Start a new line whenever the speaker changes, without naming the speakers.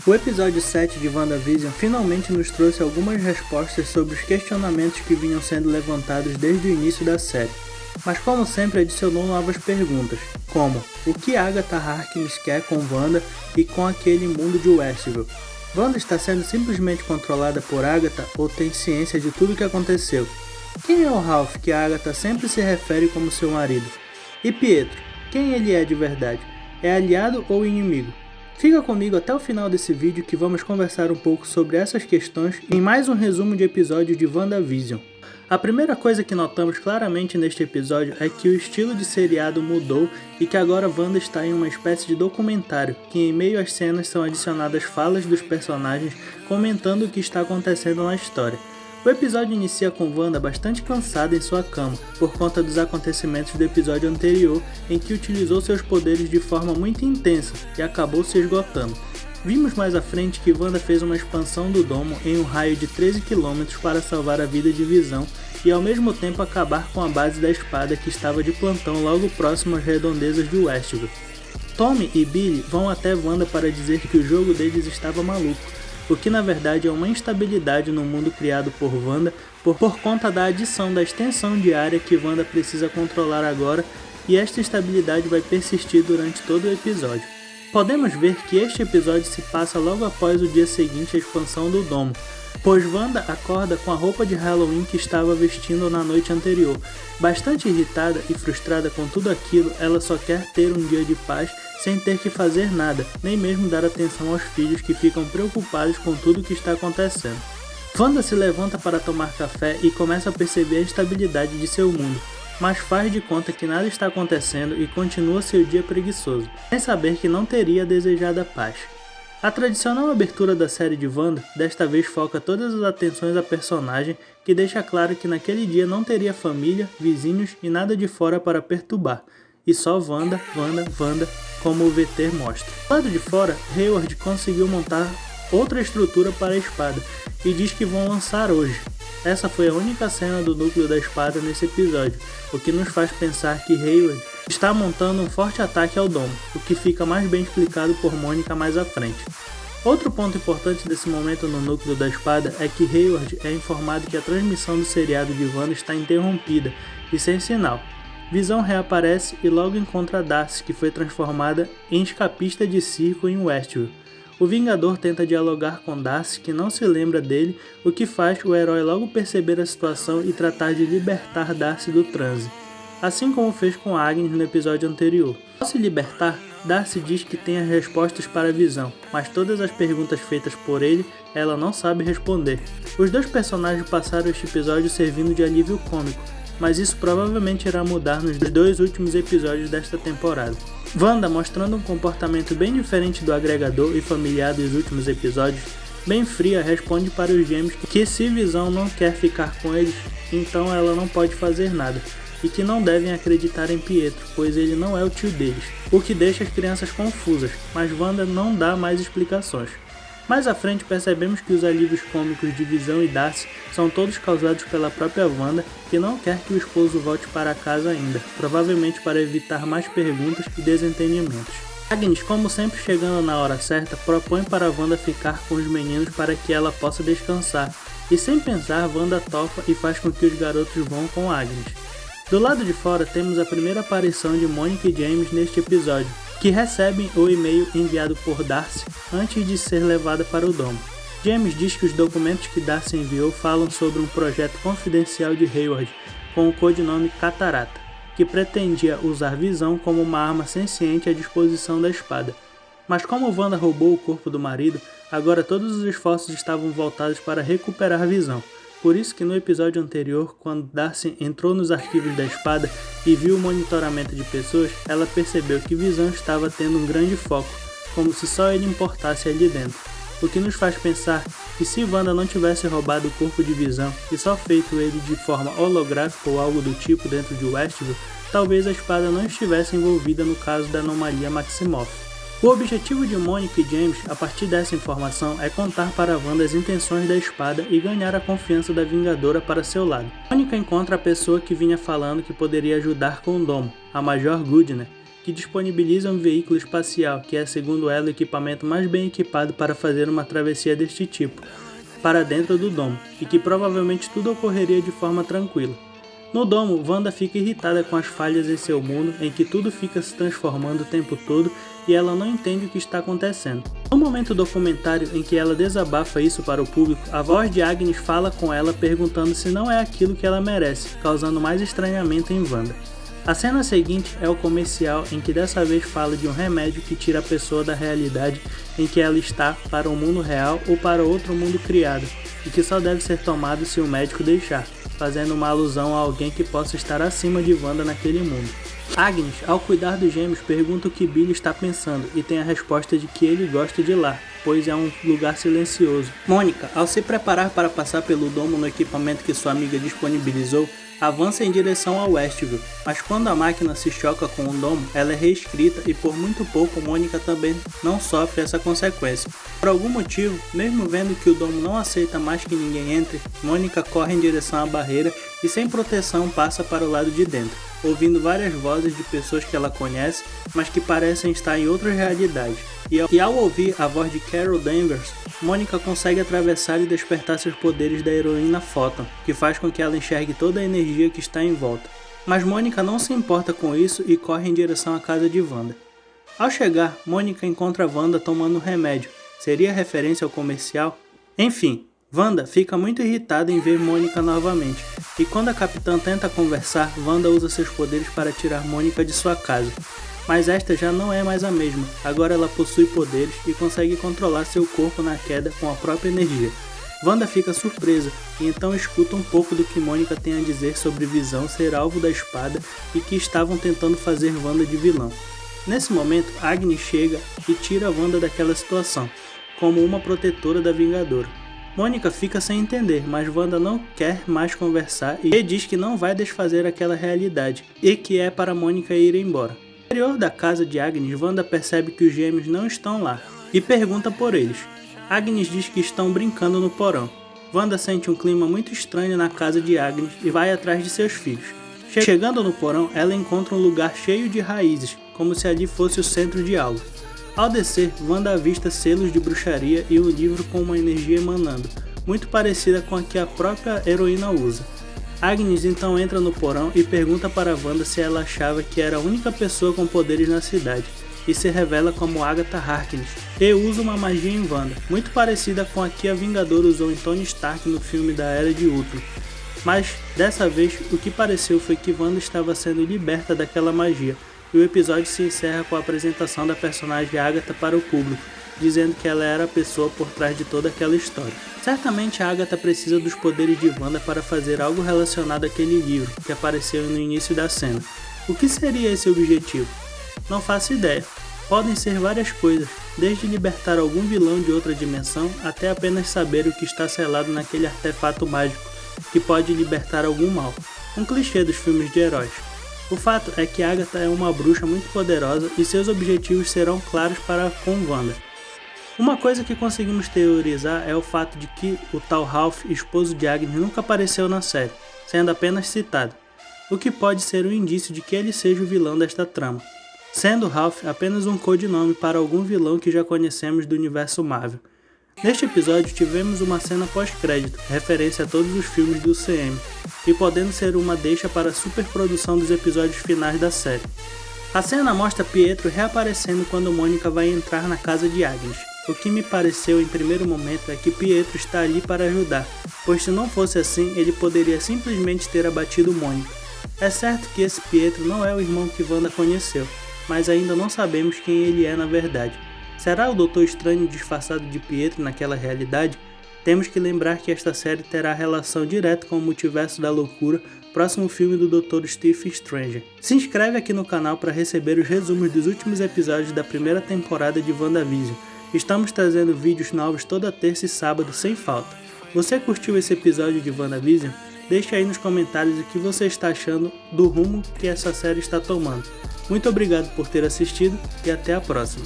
O episódio 7 de WandaVision finalmente nos trouxe algumas respostas sobre os questionamentos que vinham sendo levantados desde o início da série. Mas como sempre adicionou novas perguntas, como o que Agatha Harkness quer com Wanda e com aquele mundo de Westview? Wanda está sendo simplesmente controlada por Agatha ou tem ciência de tudo o que aconteceu? Quem é o Ralph que a Agatha sempre se refere como seu marido? E Pietro, quem ele é de verdade? É aliado ou inimigo? Fica comigo até o final desse vídeo que vamos conversar um pouco sobre essas questões em mais um resumo de episódios de WandaVision. A primeira coisa que notamos claramente neste episódio é que o estilo de seriado mudou e que agora Wanda está em uma espécie de documentário, que em meio às cenas são adicionadas falas dos personagens comentando o que está acontecendo na história. O episódio inicia com Wanda bastante cansada em sua cama, por conta dos acontecimentos do episódio anterior, em que utilizou seus poderes de forma muito intensa e acabou se esgotando. Vimos mais à frente que Wanda fez uma expansão do domo em um raio de 13 km para salvar a vida de Visão e ao mesmo tempo acabar com a base da espada que estava de plantão logo próximo às redondezas de Westview. Tommy e Billy vão até Wanda para dizer que o jogo deles estava maluco, o que na verdade é uma instabilidade no mundo criado por Wanda por conta da adição da extensão de área que Wanda precisa controlar agora, e esta instabilidade vai persistir durante todo o episódio. Podemos ver que este episódio se passa logo após o dia seguinte à expansão do domo, pois Wanda acorda com a roupa de Halloween que estava vestindo na noite anterior. Bastante irritada e frustrada com tudo aquilo, ela só quer ter um dia de paz sem ter que fazer nada, nem mesmo dar atenção aos filhos que ficam preocupados com tudo o que está acontecendo. Wanda se levanta para tomar café e começa a perceber a instabilidade de seu mundo, mas faz de conta que nada está acontecendo e continua seu dia preguiçoso, sem saber que não teria a desejada paz. A tradicional abertura da série de Wanda desta vez foca todas as atenções à personagem, que deixa claro que naquele dia não teria família, vizinhos e nada de fora para perturbar, e só Wanda, como o VT mostra. Do lado de fora, Hayward conseguiu montar outra estrutura para a espada e diz que vão lançar hoje. Essa foi a única cena do núcleo da espada nesse episódio, o que nos faz pensar que Hayward está montando um forte ataque ao domo, o que fica mais bem explicado por Mônica mais à frente. Outro ponto importante desse momento no núcleo da espada é que Hayward é informado que a transmissão do seriado de Wanda está interrompida e sem sinal. Visão reaparece e logo encontra Darcy, que foi transformada em escapista de circo em Westview. O Vingador tenta dialogar com Darcy, que não se lembra dele, o que faz o herói logo perceber a situação e tratar de libertar Darcy do transe, assim como fez com Agnes no episódio anterior. Ao se libertar, Darcy diz que tem as respostas para a Visão, mas todas as perguntas feitas por ele, ela não sabe responder. Os dois personagens passaram este episódio servindo de alívio cômico, mas isso provavelmente irá mudar nos dois últimos episódios desta temporada. Wanda, mostrando um comportamento bem diferente do agregador e familiar dos últimos episódios, bem fria, responde para os gêmeos que se Visão não quer ficar com eles, então ela não pode fazer nada, e que não devem acreditar em Pietro, pois ele não é o tio deles, o que deixa as crianças confusas, mas Wanda não dá mais explicações. Mais à frente percebemos que os alívios cômicos de Visão e Darcy são todos causados pela própria Wanda, que não quer que o esposo volte para casa ainda, provavelmente para evitar mais perguntas e desentendimentos. Agnes, como sempre chegando na hora certa, propõe para Wanda ficar com os meninos para que ela possa descansar, e sem pensar Wanda topa e faz com que os garotos vão com Agnes. Do lado de fora temos a primeira aparição de Mônica e James neste episódio, que recebem o e-mail enviado por Darcy antes de ser levada para o domo. James diz que os documentos que Darcy enviou falam sobre um projeto confidencial de Hayward com o codinome Catarata, que pretendia usar Visão como uma arma senciente à disposição da espada. Mas como Wanda roubou o corpo do marido, agora todos os esforços estavam voltados para recuperar Visão. Por isso que no episódio anterior, quando Darcy entrou nos arquivos da espada e viu o monitoramento de pessoas, ela percebeu que Visão estava tendo um grande foco, como se só ele importasse ali dentro. O que nos faz pensar que se Wanda não tivesse roubado o corpo de Visão e só feito ele de forma holográfica ou algo do tipo dentro de Westview, talvez a espada não estivesse envolvida no caso da anomalia Maximoff. O objetivo de Mônica e James, a partir dessa informação, é contar para Wanda as intenções da espada e ganhar a confiança da Vingadora para seu lado. Mônica encontra a pessoa que vinha falando que poderia ajudar com o domo, a Major Goodner, que disponibiliza um veículo espacial que é, segundo ela, o equipamento mais bem equipado para fazer uma travessia deste tipo, para dentro do domo, e que provavelmente tudo ocorreria de forma tranquila. No domo, Wanda fica irritada com as falhas em seu mundo, em que tudo fica se transformando o tempo todo e ela não entende o que está acontecendo. No momento do documentário em que ela desabafa isso para o público, a voz de Agnes fala com ela perguntando se não é aquilo que ela merece, causando mais estranhamento em Wanda. A cena seguinte é o comercial em que dessa vez fala de um remédio que tira a pessoa da realidade em que ela está para o mundo real ou para outro mundo criado, e que só deve ser tomado se o médico deixar, fazendo uma alusão a alguém que possa estar acima de Wanda naquele mundo. Agnes, ao cuidar dos gêmeos, pergunta o que Billy está pensando e tem a resposta de que ele gosta de lá, pois é um lugar silencioso. Mônica, ao se preparar para passar pelo domo no equipamento que sua amiga disponibilizou, avança em direção a Westview, mas quando a máquina se choca com o domo, ela é reescrita e por muito pouco Mônica também não sofre essa consequência. Por algum motivo, mesmo vendo que o domo não aceita mais que ninguém entre, Mônica corre em direção à barreira e sem proteção passa para o lado de dentro, ouvindo várias vozes de pessoas que ela conhece, mas que parecem estar em outras realidades. E ao ouvir a voz de Carol Danvers, Mônica consegue atravessar e despertar seus poderes da heroína Photon, que faz com que ela enxergue toda a energia que está em volta. Mas Mônica não se importa com isso e corre em direção à casa de Wanda. Ao chegar, Mônica encontra Wanda tomando um remédio. Seria referência ao comercial? Enfim, Wanda fica muito irritada em ver Mônica novamente, e quando a capitã tenta conversar, Wanda usa seus poderes para tirar Mônica de sua casa. Mas esta já não é mais a mesma, agora ela possui poderes e consegue controlar seu corpo na queda com a própria energia. Wanda fica surpresa e então escuta um pouco do que Mônica tem a dizer sobre Visão ser alvo da espada e que estavam tentando fazer Wanda de vilão. Nesse momento, Agnes chega e tira Wanda daquela situação, como uma protetora da Vingadora. Mônica fica sem entender, mas Wanda não quer mais conversar e diz que não vai desfazer aquela realidade e que é para Mônica ir embora. No interior da casa de Agnes, Wanda percebe que os gêmeos não estão lá e pergunta por eles. Agnes diz que estão brincando no porão. Wanda sente um clima muito estranho na casa de Agnes e vai atrás de seus filhos. Chegando no porão, ela encontra um lugar cheio de raízes, como se ali fosse o centro de algo. Ao descer, Wanda avista selos de bruxaria e um livro com uma energia emanando, muito parecida com a que a própria heroína usa. Agnes então entra no porão e pergunta para Wanda se ela achava que era a única pessoa com poderes na cidade, e se revela como Agatha Harkness, e usa uma magia em Wanda, muito parecida com a que a Vingadora usou em Tony Stark no filme da Era de Ultron. Mas, dessa vez, o que pareceu foi que Wanda estava sendo liberta daquela magia, e o episódio se encerra com a apresentação da personagem Agatha para o público, dizendo que ela era a pessoa por trás de toda aquela história. Certamente a Agatha precisa dos poderes de Wanda para fazer algo relacionado àquele livro que apareceu no início da cena. O que seria esse objetivo? Não faço ideia. Podem ser várias coisas, desde libertar algum vilão de outra dimensão até apenas saber o que está selado naquele artefato mágico que pode libertar algum mal. Um clichê dos filmes de heróis. O fato é que Agatha é uma bruxa muito poderosa e seus objetivos serão claros para com Wanda. Uma coisa que conseguimos teorizar é o fato de que o tal Ralph, esposo de Agnes, nunca apareceu na série, sendo apenas citado, o que pode ser um indício de que ele seja o vilão desta trama, sendo Ralph apenas um codinome para algum vilão que já conhecemos do universo Marvel. Neste episódio tivemos uma cena pós-crédito, referência a todos os filmes do UCM, e podendo ser uma deixa para a superprodução dos episódios finais da série. A cena mostra Pietro reaparecendo quando Mônica vai entrar na casa de Agnes. O que me pareceu em primeiro momento é que Pietro está ali para ajudar, pois se não fosse assim, ele poderia simplesmente ter abatido Mônica. É certo que esse Pietro não é o irmão que Wanda conheceu, mas ainda não sabemos quem ele é na verdade. Será o Doutor Estranho disfarçado de Pietro naquela realidade? Temos que lembrar que esta série terá relação direta com o Multiverso da Loucura, próximo filme do Dr. Stephen Strange. Se inscreve aqui no canal para receber os resumos dos últimos episódios da primeira temporada de WandaVision. Estamos trazendo vídeos novos toda terça e sábado sem falta. Você curtiu esse episódio de WandaVision? Deixe aí nos comentários o que você está achando do rumo que essa série está tomando. Muito obrigado por ter assistido e até a próxima.